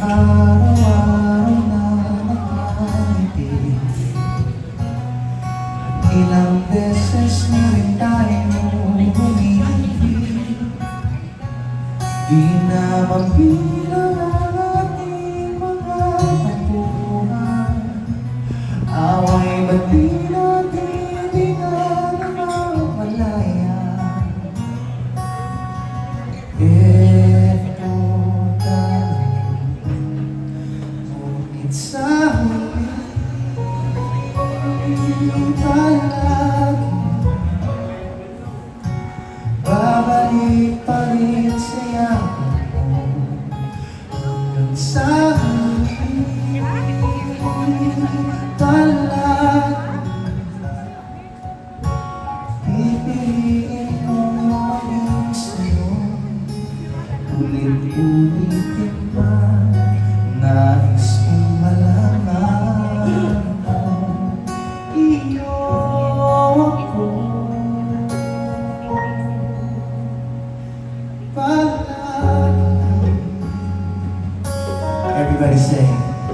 araw-araw na nagmamiti. Ilang beses na rin tayo humihiti. Di na mabilang ang ating mga tampuhan. Away ba't di natin di na namamalayan? Eto tayo, ngunit sa huli palagi babalik pa rin sa yakap mo. Hanggang sa huli palagi pipiliin kong maging sa'yo. Ulit-ulitin pa, nais kong malaman mo. Iyo ako palagi. Everybody say,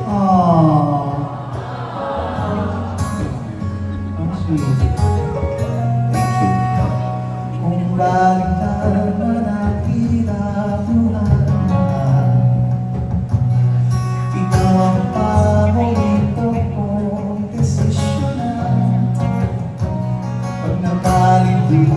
aww. Oh, sweet. Thank you. Kung balikan man ang tinabuhan, ikaw ang paborito kong desisyonan. Pag nabalibig